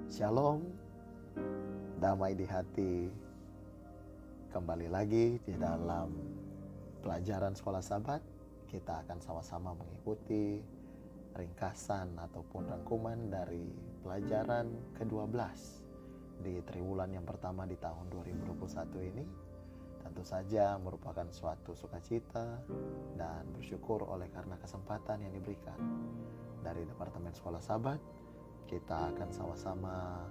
Shalom, damai di hati. Kembali lagi di dalam pelajaran Sekolah Sabat. Kita akan sama-sama mengikuti ringkasan ataupun rangkuman dari pelajaran ke-12 di triwulan yang pertama di tahun 2021 ini. Tentu saja merupakan suatu sukacita dan bersyukur oleh karena kesempatan yang diberikan dari Departemen Sekolah Sabat. Kita akan sama-sama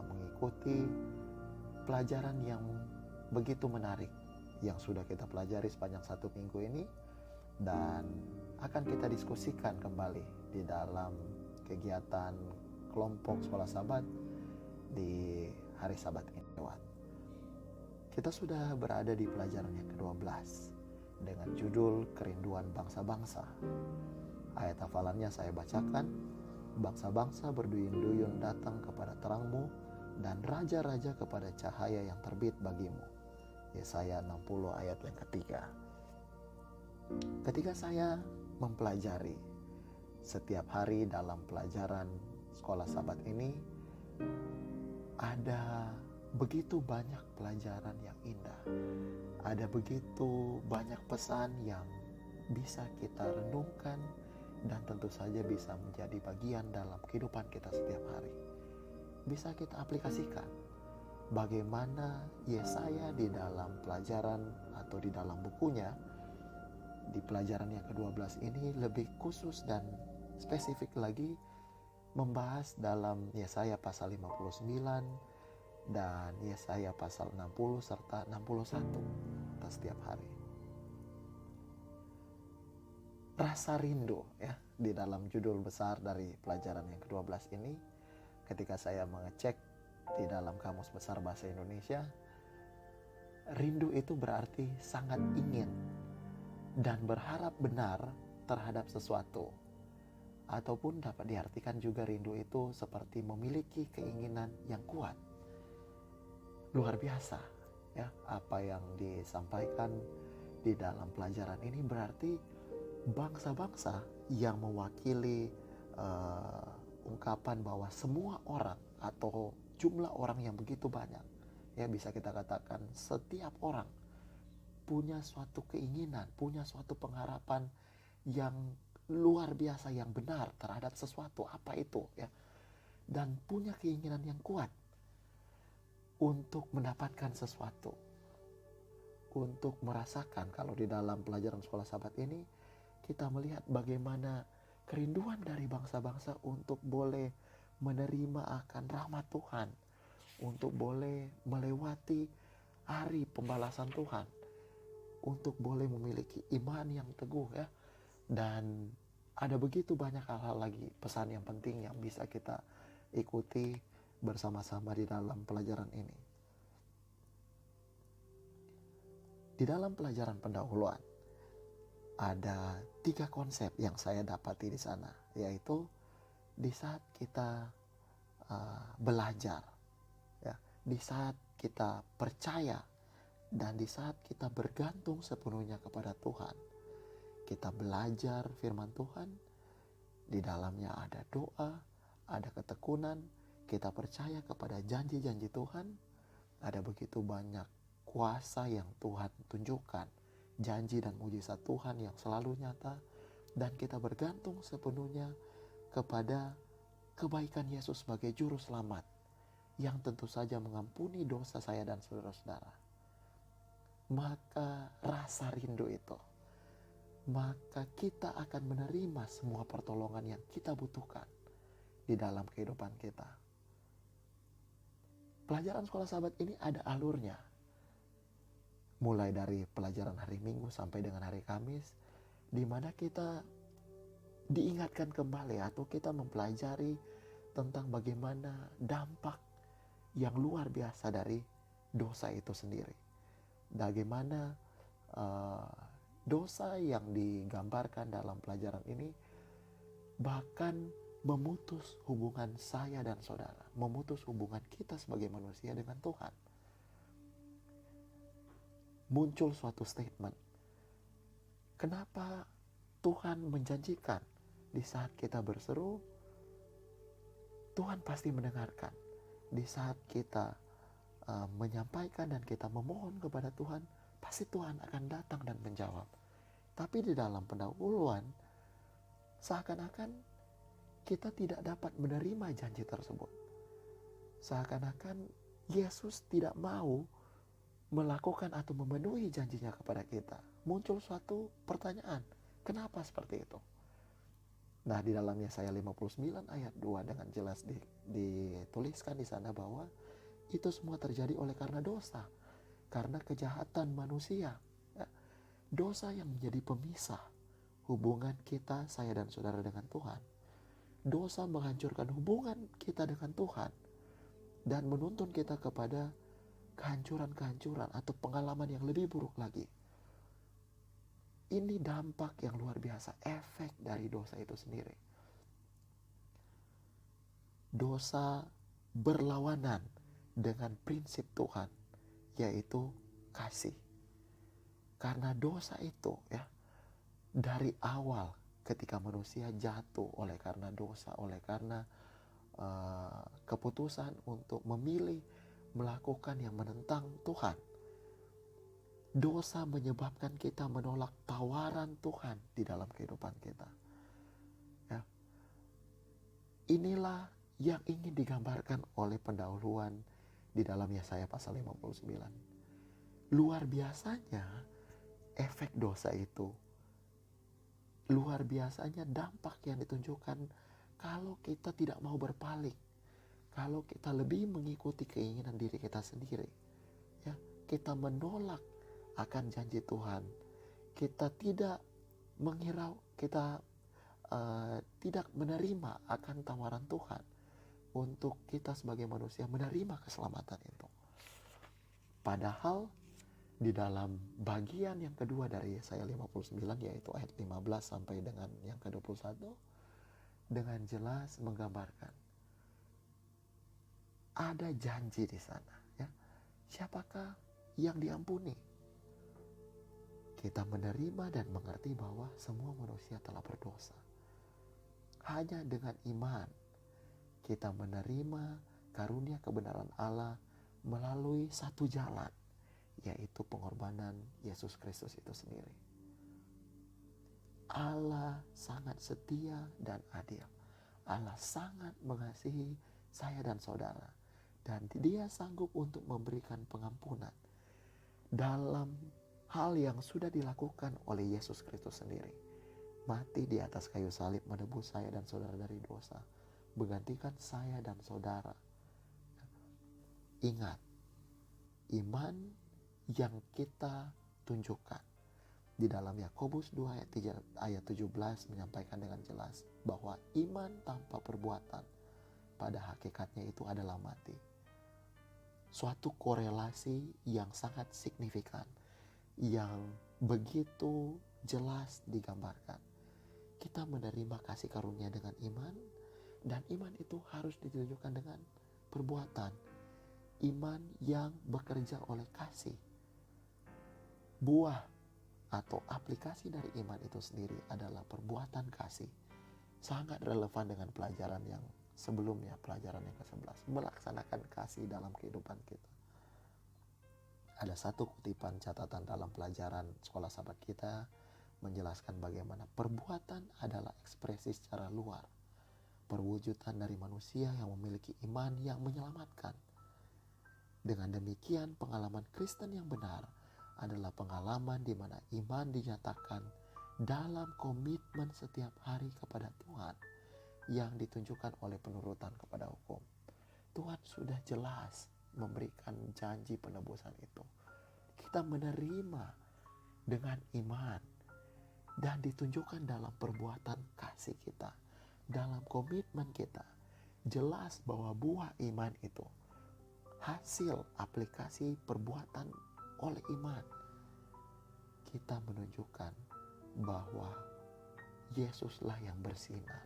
mengikuti pelajaran yang begitu menarik yang sudah kita pelajari sepanjang 1 minggu ini, dan akan kita diskusikan kembali di dalam kegiatan kelompok Sekolah Sabat di hari Sabat ini lewat. Kita sudah berada di pelajaran yang ke-12 dengan judul Kerinduan Bangsa-Bangsa. Ayat hafalannya saya bacakan. Bangsa-bangsa berduyun-duyun datang kepada terangmu, dan raja-raja kepada cahaya yang terbit bagimu. Yesaya 60 ayat yang ketiga. Ketika saya mempelajari setiap hari dalam pelajaran Sekolah Sabat ini, ada begitu banyak pelajaran yang indah. Ada begitu banyak pesan yang bisa kita renungkan dan tentu saja bisa menjadi bagian dalam kehidupan kita setiap hari. Bisa kita aplikasikan bagaimana Yesaya di dalam pelajaran atau di dalam bukunya di pelajaran yang ke-12 ini lebih khusus dan spesifik lagi membahas dalam Yesaya pasal 59 dan Yesaya pasal 60 serta 61 setiap hari. Rasa rindu ya di dalam judul besar dari pelajaran yang ke-12 ini, ketika saya mengecek di dalam Kamus Besar Bahasa Indonesia, rindu itu berarti sangat ingin dan berharap benar terhadap sesuatu, ataupun dapat diartikan juga rindu itu seperti memiliki keinginan yang kuat. Luar biasa ya apa yang disampaikan di dalam pelajaran ini, berarti bangsa-bangsa yang mewakili ungkapan bahwa semua orang atau jumlah orang yang begitu banyak, ya bisa kita katakan setiap orang punya suatu keinginan, punya suatu pengharapan yang luar biasa, yang benar terhadap sesuatu, apa itu ya, dan punya keinginan yang kuat untuk mendapatkan sesuatu, untuk merasakan. Kalau di dalam pelajaran Sekolah Sabat ini kita melihat bagaimana kerinduan dari bangsa-bangsa untuk boleh menerima akan rahmat Tuhan, untuk boleh melewati hari pembalasan Tuhan, untuk boleh memiliki iman yang teguh ya. Dan ada begitu banyak hal-hal lagi, pesan yang penting yang bisa kita ikuti bersama-sama di dalam pelajaran ini. Di dalam pelajaran pendahuluan ada 3 konsep yang saya dapati di sana, yaitu di saat kita belajar, ya, di saat kita percaya, dan di saat kita bergantung sepenuhnya kepada Tuhan. Kita belajar firman Tuhan, di dalamnya ada doa, ada ketekunan, kita percaya kepada janji-janji Tuhan, ada begitu banyak kuasa yang Tuhan tunjukkan, janji dan mujizat Tuhan yang selalu nyata, dan kita bergantung sepenuhnya kepada kebaikan Yesus sebagai juru selamat yang tentu saja mengampuni dosa saya dan saudara-saudara. Maka rasa rindu itu, maka kita akan menerima semua pertolongan yang kita butuhkan di dalam kehidupan kita. Pelajaran Sekolah Sabat ini ada alurnya, mulai dari pelajaran hari Minggu sampai dengan hari Kamis, di mana kita diingatkan kembali atau kita mempelajari tentang bagaimana dampak yang luar biasa dari dosa itu sendiri. Bagaimana dosa yang digambarkan dalam pelajaran ini bahkan memutus hubungan saya dan saudara, memutus hubungan kita sebagai manusia dengan Tuhan. Muncul suatu statement, kenapa Tuhan menjanjikan di saat kita berseru, Tuhan pasti mendengarkan. Di saat kita menyampaikan dan kita memohon kepada Tuhan, pasti Tuhan akan datang dan menjawab. Tapi di dalam pendahuluan, seakan-akan kita tidak dapat menerima janji tersebut. Seakan-akan Yesus tidak mau melakukan atau memenuhi janjinya kepada kita. Muncul suatu pertanyaan, kenapa seperti itu? Nah, di dalam Yesaya 59 ayat 2 dengan jelas dituliskan di sana bahwa itu semua terjadi oleh karena dosa, karena kejahatan manusia. Ya, dosa yang menjadi pemisah hubungan kita, saya dan saudara dengan Tuhan. Dosa menghancurkan hubungan kita dengan Tuhan dan menuntun kita kepada kehancuran-kehancuran atau pengalaman yang lebih buruk lagi. Ini dampak yang luar biasa, efek dari dosa itu sendiri. Dosa berlawanan dengan prinsip Tuhan, yaitu kasih. Karena dosa itu ya, dari awal ketika manusia jatuh oleh karena dosa, oleh karena keputusan untuk memilih melakukan yang menentang Tuhan. Dosa menyebabkan kita menolak tawaran Tuhan di dalam kehidupan kita. Ya. Inilah yang ingin digambarkan oleh pendahuluan di dalam Yesaya pasal 59. Luar biasanya efek dosa itu. Luar biasanya dampak yang ditunjukkan kalau kita tidak mau berpaling. Kalau kita lebih mengikuti keinginan diri kita sendiri. Ya, kita menolak akan janji Tuhan, kita tidak menghirau, kita tidak menerima akan tawaran Tuhan untuk kita sebagai manusia menerima keselamatan itu. Padahal di dalam bagian yang kedua dari Yesaya 59, yaitu ayat 15 sampai dengan yang ke-21, dengan jelas menggambarkan ada janji di sana. Ya. Siapakah yang diampuni? Kita menerima dan mengerti bahwa semua manusia telah berdosa. Hanya dengan iman kita menerima karunia kebenaran Allah melalui satu jalan, yaitu pengorbanan Yesus Kristus itu sendiri. Allah sangat setia dan adil. Allah sangat mengasihi saya dan saudara, dan Dia sanggup untuk memberikan pengampunan dalam hal yang sudah dilakukan oleh Yesus Kristus sendiri. Mati di atas kayu salib menebus saya dan saudara dari dosa, menggantikan saya dan saudara. Ingat, iman yang kita tunjukkan di dalam Yakobus 2 ayat 17 menyampaikan dengan jelas bahwa iman tanpa perbuatan pada hakikatnya itu adalah mati. Suatu korelasi yang sangat signifikan, yang begitu jelas digambarkan. Kita menerima kasih karunia dengan iman, dan iman itu harus ditunjukkan dengan perbuatan. Iman yang bekerja oleh kasih. Buah atau aplikasi dari iman itu sendiri adalah perbuatan kasih. Sangat relevan dengan pelajaran yang sebelumnya, pelajaran yang ke-11, melaksanakan kasih dalam kehidupan kita. Ada satu kutipan catatan dalam pelajaran sekolah sahabat kita menjelaskan bagaimana perbuatan adalah ekspresi secara luar, perwujudan dari manusia yang memiliki iman yang menyelamatkan. Dengan demikian, pengalaman Kristen yang benar adalah pengalaman di mana iman dinyatakan dalam komitmen setiap hari kepada Tuhan yang ditunjukkan oleh penurutan kepada hukum. Tuhan sudah jelas memberikan janji penebusan itu. Kita menerima dengan iman dan ditunjukkan dalam perbuatan kasih kita, dalam komitmen kita. Jelas bahwa buah iman itu hasil aplikasi perbuatan oleh iman. Kita menunjukkan bahwa Yesuslah yang bersinar.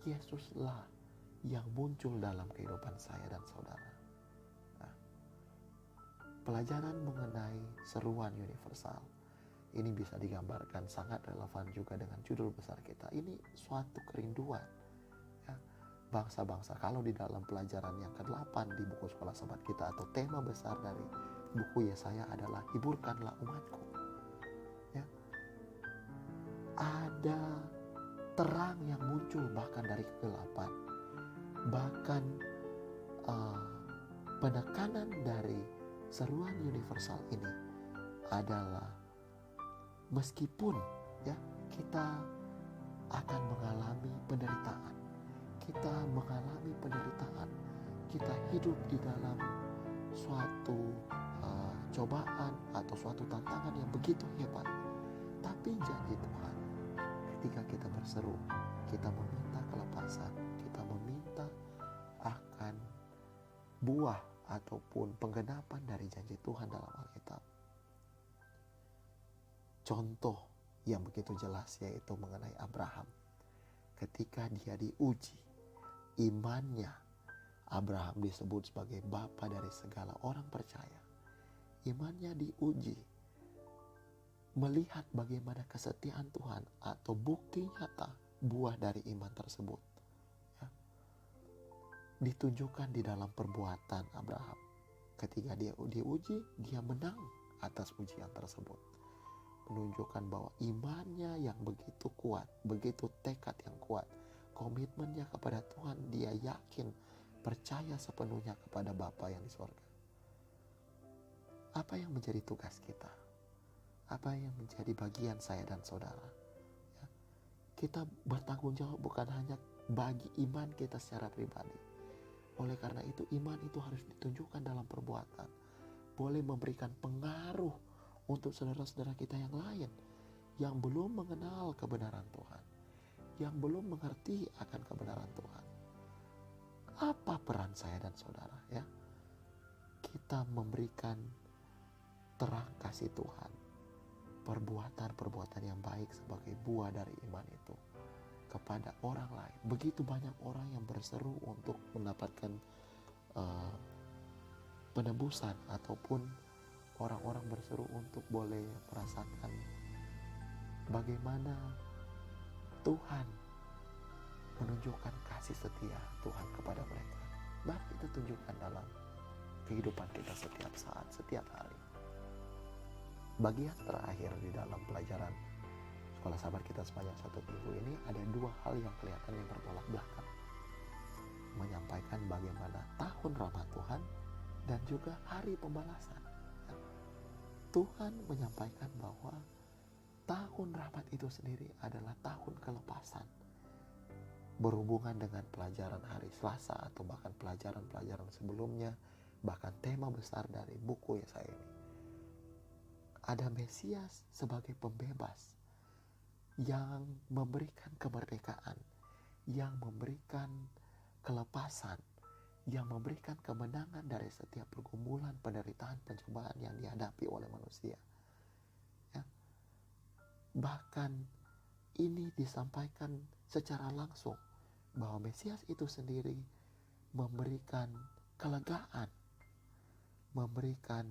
Yesuslah yang muncul dalam kehidupan saya dan saudara. Nah, pelajaran mengenai seruan universal ini bisa digambarkan sangat relevan juga dengan judul besar kita. Ini suatu kerinduan, ya, bangsa-bangsa. Kalau di dalam pelajaran yang ke-8 di buku sekolah sahabat kita, atau tema besar dari buku Yesaya adalah hiburkanlah umatku. Ya. Ada terang yang muncul bahkan dari kegelapan. Bahkan penekanan dari seruan universal ini adalah meskipun ya kita akan mengalami penderitaan, kita mengalami penderitaan, kita hidup di dalam suatu cobaan atau suatu tantangan yang begitu hebat, tapi janji Tuhan ketika kita berseru, kita meminta kelepasan, kita meminta akan buah ataupun penggenapan dari janji Tuhan dalam Alkitab. Contoh yang begitu jelas yaitu mengenai Abraham. Ketika dia diuji, imannya, Abraham disebut sebagai bapa dari segala orang percaya. Imannya diuji, melihat bagaimana kesetiaan Tuhan atau bukti nyata buah dari iman tersebut. Ditunjukkan di dalam perbuatan Abraham. Ketika dia diuji, dia menang atas ujian tersebut. Menunjukkan bahwa imannya yang begitu kuat, begitu tekad yang kuat, komitmennya kepada Tuhan, dia yakin, percaya sepenuhnya kepada Bapa yang di sorga. Apa yang menjadi tugas kita? Apa yang menjadi bagian saya dan saudara? Ya, kita bertanggung jawab bukan hanya bagi iman kita secara pribadi. Oleh karena itu iman itu harus ditunjukkan dalam perbuatan. Boleh memberikan pengaruh untuk saudara-saudara kita yang lain yang belum mengenal kebenaran Tuhan, yang belum mengerti akan kebenaran Tuhan. Apa peran saya dan saudara ya? Kita memberikan terang kasih Tuhan, perbuatan-perbuatan yang baik sebagai buah dari iman itu kepada orang lain. Begitu banyak orang yang berseru untuk mendapatkan penebusan, ataupun orang-orang berseru untuk boleh merasakan bagaimana Tuhan menunjukkan kasih setia Tuhan kepada mereka. Mari kita tunjukkan dalam kehidupan kita setiap saat, setiap hari. Bagian terakhir di dalam pelajaran sekolah sahabat kita sepanjang 1 minggu ini ada 2 hal yang kelihatannya bertolak belakang. Menyampaikan bagaimana tahun rahmat Tuhan dan juga hari pembalasan. Tuhan menyampaikan bahwa tahun rahmat itu sendiri adalah tahun kelepasan. Berhubungan dengan pelajaran hari Selasa atau bahkan pelajaran-pelajaran sebelumnya, bahkan tema besar dari buku Yesaya ini. Ada Mesias sebagai pembebas yang memberikan kemerdekaan, yang memberikan kelepasan, yang memberikan kemenangan dari setiap pergumulan, penderitaan, pencobaan yang dihadapi oleh manusia. Ya. Bahkan ini disampaikan secara langsung bahwa Mesias itu sendiri memberikan kelegaan, memberikan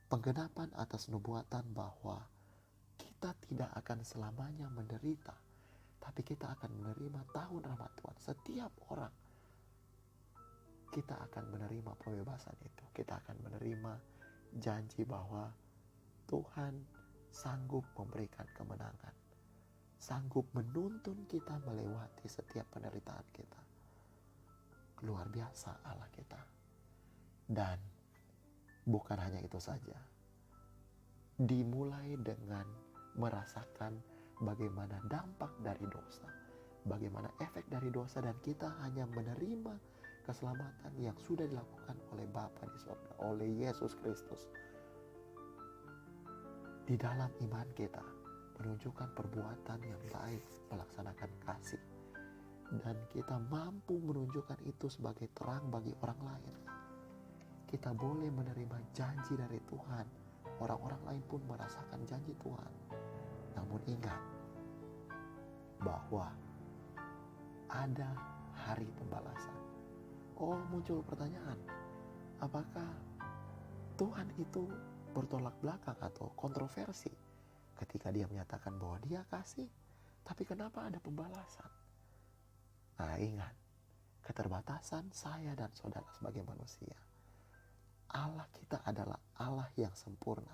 penggenapan atas nubuatan bahwa kita tidak akan selamanya menderita, tapi kita akan menerima tahun rahmat Tuhan. Setiap orang kita akan menerima pembebasan itu. Kita akan menerima janji bahwa Tuhan sanggup memberikan kemenangan, sanggup menuntun kita melewati setiap penderitaan kita. Luar biasa Allah kita. Dan bukan hanya itu saja. Dimulai dengan merasakan bagaimana dampak dari dosa, bagaimana efek dari dosa, dan kita hanya menerima keselamatan yang sudah dilakukan oleh Bapa di surga, oleh Yesus Kristus. Di dalam iman kita menunjukkan perbuatan yang baik, melaksanakan kasih, dan kita mampu menunjukkan itu sebagai terang bagi orang lain. Kita boleh menerima janji dari Tuhan. Orang-orang lain pun merasakan janji Tuhan. Namun ingat bahwa ada hari pembalasan. Oh, muncul pertanyaan, apakah Tuhan itu bertolak belakang atau kontroversi ketika dia menyatakan bahwa dia kasih, tapi kenapa ada pembalasan? Nah, ingat, keterbatasan saya dan saudara sebagai manusia, Allah kita adalah Allah yang sempurna,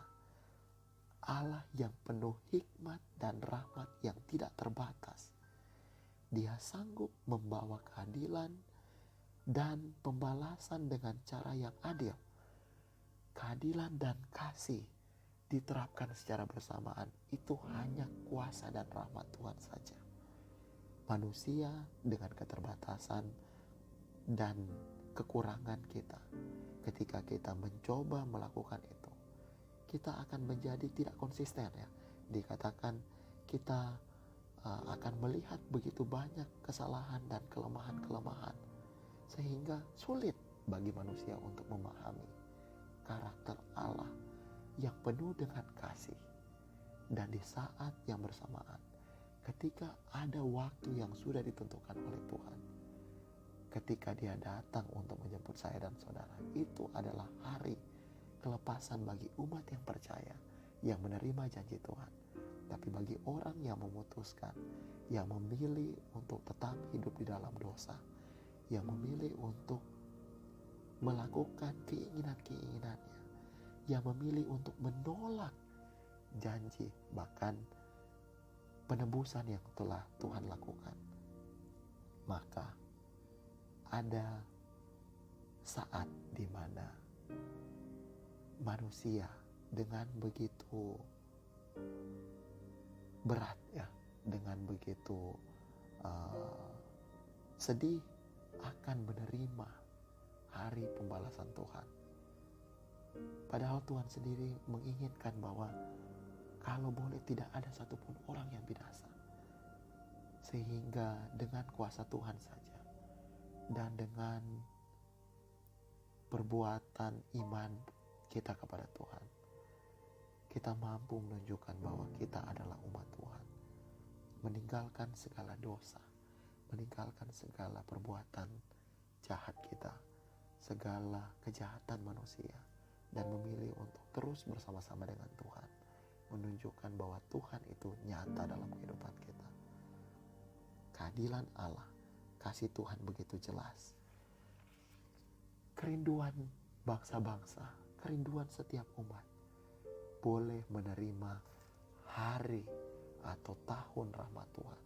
Allah yang penuh hikmat dan rahmat yang tidak terbatas. Dia sanggup membawa keadilan dan pembalasan dengan cara yang adil. Keadilan dan kasih diterapkan secara bersamaan. Itu hanya kuasa dan rahmat Tuhan saja. Manusia dengan keterbatasan dan kekurangan kita, ketika kita mencoba melakukan itu, kita akan menjadi tidak konsisten ya. Dikatakan kita akan melihat begitu banyak kesalahan dan kelemahan-kelemahan, sehingga sulit bagi manusia untuk memahami karakter Allah yang penuh dengan kasih. Dan di saat yang bersamaan, ketika ada waktu yang sudah ditentukan oleh Tuhan, ketika Dia datang untuk menjemput saya dan saudara, itu adalah hari kelepasan bagi umat yang percaya, yang menerima janji Tuhan. Tapi bagi orang yang memutuskan, yang memilih untuk tetap hidup di dalam dosa, yang memilih untuk melakukan keinginan-keinginannya, yang memilih untuk menolak janji, bahkan penebusan yang telah Tuhan lakukan, maka ada saat di mana manusia dengan begitu berat ya, dengan begitu sedih akan menerima hari pembalasan Tuhan. Padahal Tuhan sendiri menginginkan bahwa kalau boleh tidak ada satupun orang yang binasa. Sehingga dengan kuasa Tuhan saja dan dengan perbuatan iman kita kepada Tuhan, kita mampu menunjukkan bahwa kita adalah umat Tuhan, meninggalkan segala dosa, meninggalkan segala perbuatan jahat kita, segala kejahatan manusia, dan memilih untuk terus bersama-sama dengan Tuhan, menunjukkan bahwa Tuhan itu nyata dalam kehidupan kita. Keadilan Allah, kasih Tuhan begitu jelas. Kerinduan bangsa-bangsa, kerinduan setiap umat boleh menerima hari atau tahun rahmat Tuhan,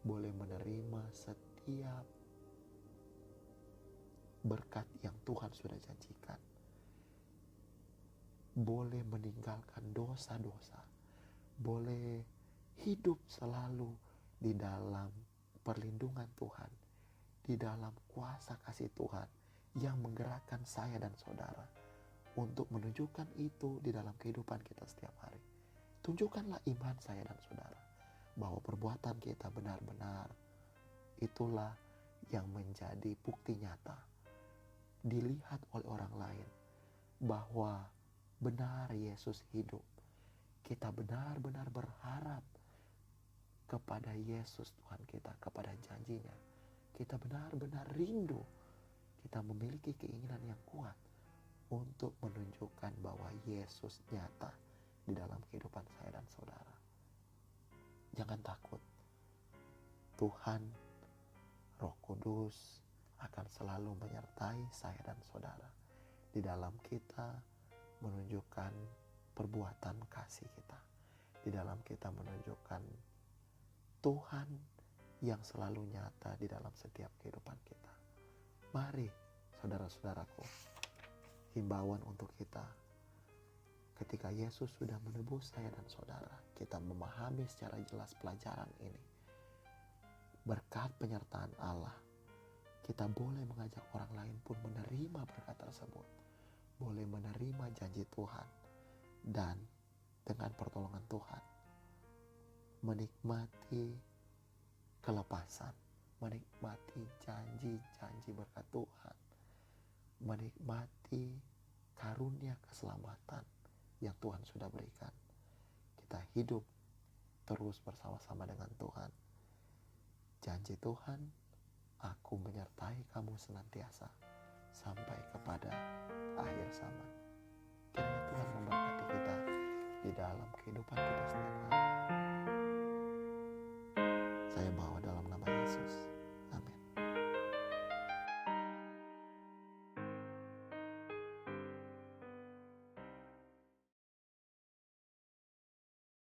boleh menerima setiap berkat yang Tuhan sudah janjikan, boleh meninggalkan dosa-dosa, boleh hidup selalu di dalam perlindungan Tuhan, di dalam kuasa kasih Tuhan yang menggerakkan saya dan saudara untuk menunjukkan itu di dalam kehidupan kita setiap hari. Tunjukkanlah iman saya dan saudara bahwa perbuatan kita benar-benar itulah yang menjadi bukti nyata dilihat oleh orang lain bahwa benar Yesus hidup. Kita benar-benar berharap kepada Yesus Tuhan kita, kepada janjinya. Kita benar-benar rindu. Kita memiliki keinginan yang kuat untuk menunjukkan bahwa Yesus nyata di dalam kehidupan saya dan saudara. Jangan takut. Tuhan, Roh Kudus akan selalu menyertai saya dan saudara di dalam kita menunjukkan perbuatan kasih kita, di dalam kita menunjukkan Tuhan yang selalu nyata di dalam setiap kehidupan kita. Mari saudara-saudaraku, himbauan untuk kita, ketika Yesus sudah menebus saya dan saudara, kita memahami secara jelas pelajaran ini. Berkat penyertaan Allah, kita boleh mengajak orang lain pun menerima berkat tersebut, boleh menerima janji Tuhan, dan dengan pertolongan Tuhan menikmati kelepasan, menikmati janji-janji berkat Tuhan, menikmati karunia keselamatan yang Tuhan sudah berikan. Kita hidup terus bersama-sama dengan Tuhan. Janji Tuhan, aku menyertai kamu senantiasa sampai kepada akhir zaman. Kiranya Tuhan memberkati kita di dalam kehidupan kita setiap hari. Saya bawa dalam nama Yesus.